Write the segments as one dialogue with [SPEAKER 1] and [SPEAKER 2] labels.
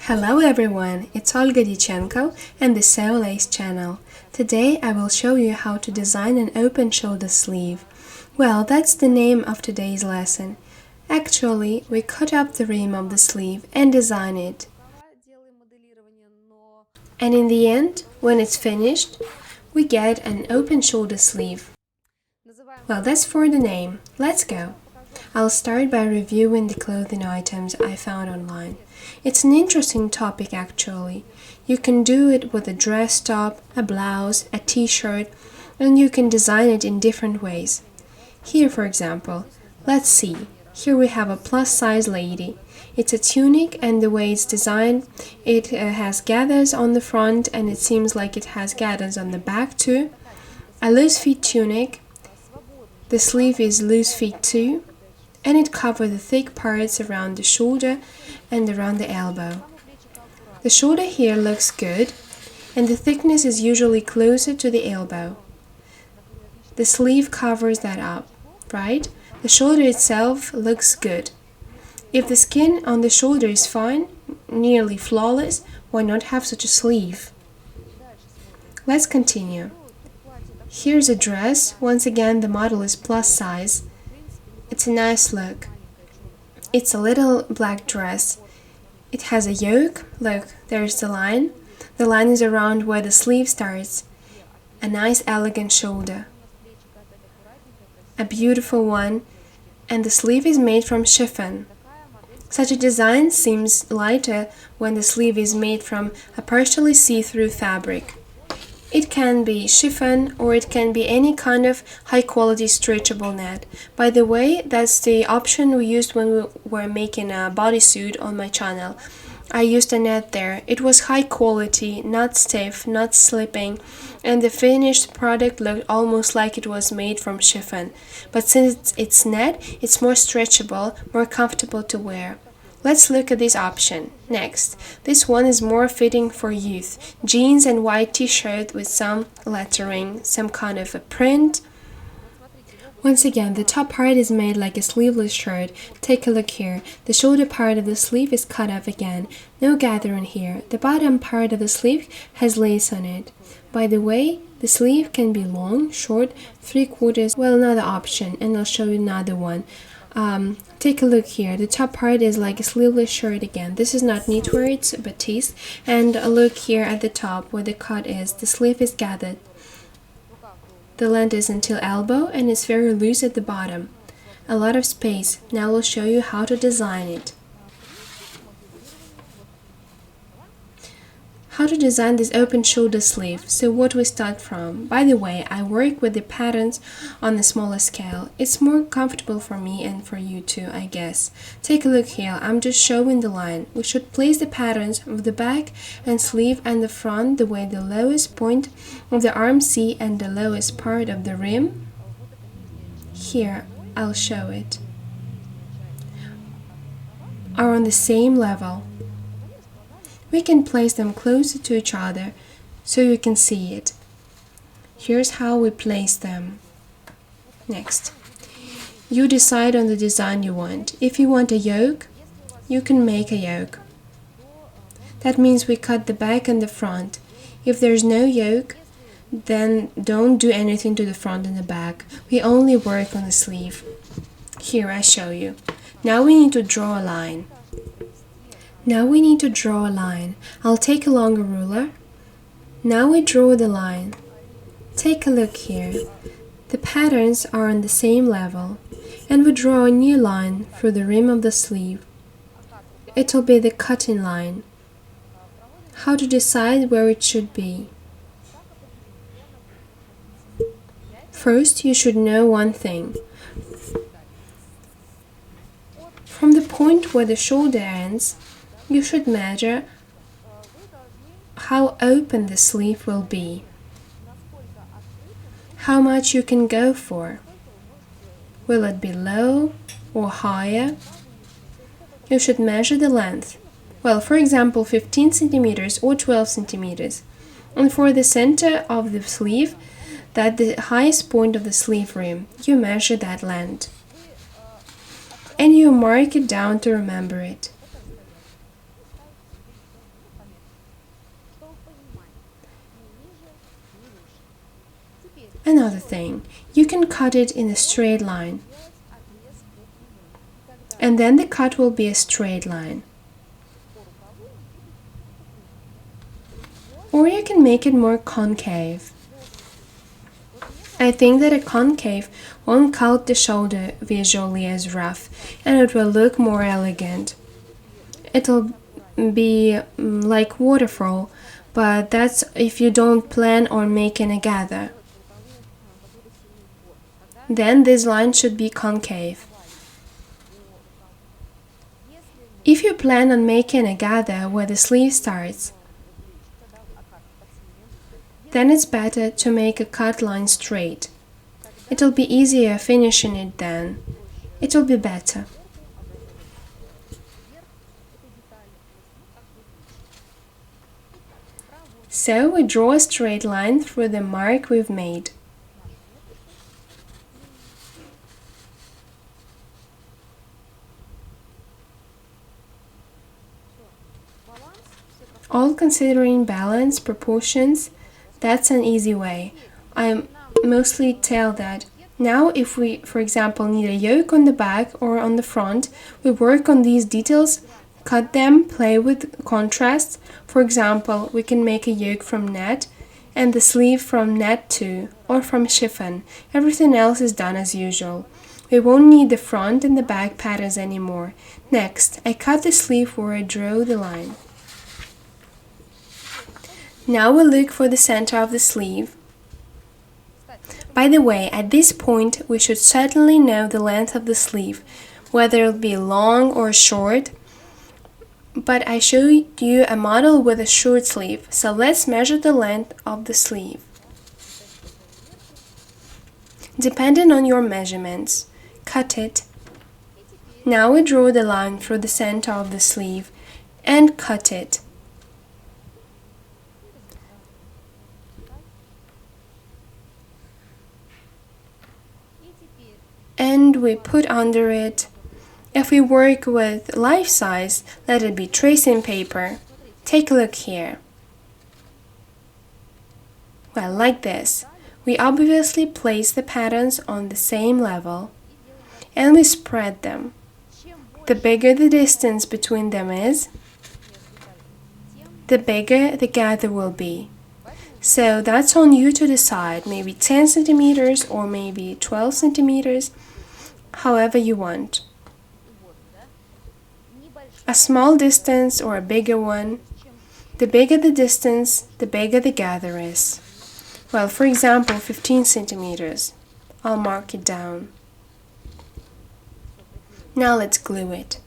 [SPEAKER 1] Hello everyone, it's Olga Dyachenko and the Sew Lace channel. Today I will show you how to design an open shoulder sleeve. Well, that's the name of today's lesson. Actually, we cut up the rim of the sleeve and design it. And in the end, when it's finished, we get an open shoulder sleeve. Well, that's for the name. Let's go. I'll start by reviewing the clothing items I found online. It's an interesting topic actually. You can do it with a dress top, a blouse, a t-shirt, and you can design it in different ways. Here, for example, let's see. Here we have a plus-size lady. It's a tunic, and the way it's designed, it has gathers on the front and it seems like it has gathers on the back too. A loose-fit tunic. The sleeve is loose-fit too, and it covers the thick parts around the shoulder and around the elbow. The shoulder here looks good, and the thickness is usually closer to the elbow. The sleeve covers that up, right? The shoulder itself looks good. If the skin on the shoulder is fine, nearly flawless, why not have such a sleeve? Let's continue. Here's a dress. Once again, the model is plus size. It's a nice look. It's a little black dress. It has a yoke. Look, there's the line. The line is around where the sleeve starts. A nice elegant shoulder. A beautiful one. And the sleeve is made from chiffon. Such a design seems lighter when the sleeve is made from a partially see-through fabric. It can be chiffon or it can be any kind of high-quality stretchable net. By the way, that's the option we used when we were making a bodysuit on my channel. I used a net there. It was high quality, not stiff, not slipping, and the finished product looked almost like it was made from chiffon. But since it's net, it's more stretchable, more comfortable to wear. Let's look at this option. Next, this one is more fitting for youth. Jeans and white t-shirt with some lettering, some kind of a print. Once again, the top part is made like a sleeveless shirt. Take a look here. The shoulder part of the sleeve is cut off again. No gathering here. The bottom part of the sleeve has lace on it. By the way, the sleeve can be long, short, 3/4. Well, another option, and I'll show you another one. Take a look here. The top part is like a sleeveless shirt again. This is not knitwear, it's batiste. And look here at the top where the cut is. The sleeve is gathered. The length is until elbow and it's very loose at the bottom. A lot of space. Now we'll show you how to design it. How to design this open shoulder sleeve. So what we start from. By the way, I work with the patterns on a smaller scale. It's more comfortable for me and for you too, I guess. Take a look here. I'm just showing the line. We should place the patterns of the back and sleeve and the front the way the lowest point of the arm C and the lowest part of the rim. Here, I'll show it. Are on the same level. We can place them closer to each other so you can see it. Here's how we place them. Next, you decide on the design you want. If you want a yoke, you can make a yoke. That means we cut the back and the front. If there's no yoke, then don't do anything to the front and the back. We only work on the sleeve. Here, I show you. Now we need to draw a line. I'll take a longer ruler. Now we draw the line. Take a look here. The patterns are on the same level, and we draw a new line through the rim of the sleeve. It'll be the cutting line. How to decide where it should be? First, you should know one thing. From the point where the shoulder ends, you should measure how open the sleeve will be, how much you can go for. Will it be low or higher? You should measure the length. Well, for example, 15 centimeters or 12 centimeters. And for the center of the sleeve, that the highest point of the sleeve rim, you measure that length. And you mark it down to remember it. another thing. You can cut it in a straight line. And then the cut will be a straight line. Or you can make it more concave. I think that a concave won't cut the shoulder visually as rough, and it will look more elegant. It'll be like waterfall, but that's if you don't plan on making a gather. Then this line should be concave. If you plan on making a gather where the sleeve starts, then it's better to make a cut line straight. It'll be easier finishing it then. It'll be better. So we draw a straight line through the mark we've made. All considering balance, proportions, that's an easy way. I mostly tell that. Now if we, for example, need a yoke on the back or on the front, we work on these details, cut them, play with contrasts. For example, we can make a yoke from net and the sleeve from net too, or from chiffon. Everything else is done as usual. We won't need the front and the back patterns anymore. Next, I cut the sleeve where I drew the line. Now we look for the center of the sleeve. By the way, at this point we should certainly know the length of the sleeve, whether it'll be long or short. But I showed you a model with a short sleeve, so let's measure the length of the sleeve. Depending on your measurements, cut it. Now we draw the line through the center of the sleeve and cut it. And we put under it. If we work with life size, let it be tracing paper. Take a look here. Well, like this. We obviously place the patterns on the same level and we spread them. The bigger the distance between them is, the bigger the gather will be. So that's on you to decide, maybe 10 centimeters or maybe 12 centimeters, however you want. A small distance or a bigger one, the bigger the distance, the bigger the gather is. Well, for example, 15 centimeters. I'll mark it down. Now let's glue it.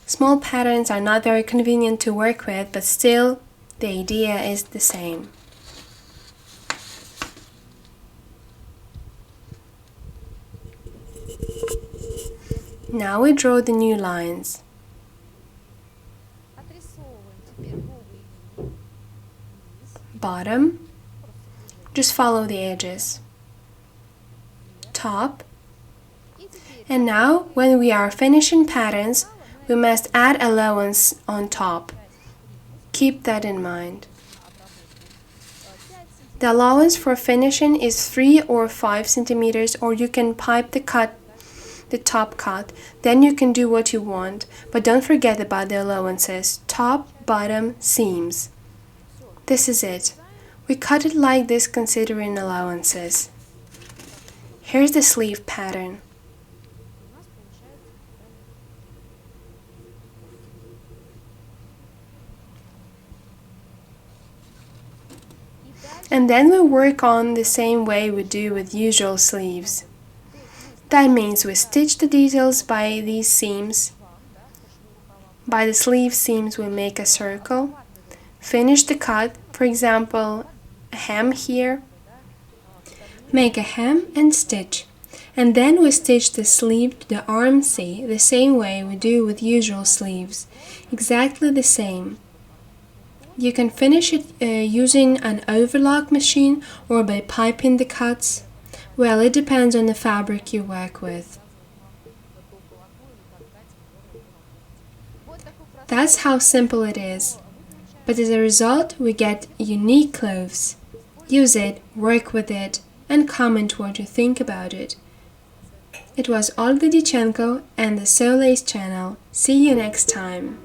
[SPEAKER 1] Small patterns are not very convenient to work with, but still, the idea is the same. Now we draw the new lines. Bottom, just follow the edges. Top, and now when we are finishing patterns, we must add allowance on top. Keep that in mind. The allowance for finishing is 3 or 5 centimeters, or you can pipe the top cut, then you can do what you want, but don't forget about the allowances, top, bottom, seams. This is it. We cut it like this considering allowances. Here's the sleeve pattern. And then we work on the same way we do with usual sleeves. That means we stitch the details by these seams. By the sleeve seams we make a circle. Finish the cut, for example, a hem here. Make a hem and stitch. And then we stitch the sleeve to the arm C the same way we do with usual sleeves. Exactly the same. You can finish it using an overlock machine or by piping the cuts. Well, it depends on the fabric you work with. That's how simple it is. But as a result, we get unique clothes. Use it, work with it, and comment what you think about it. It was Olga Dyachenko and the Sew Lace channel. See you next time!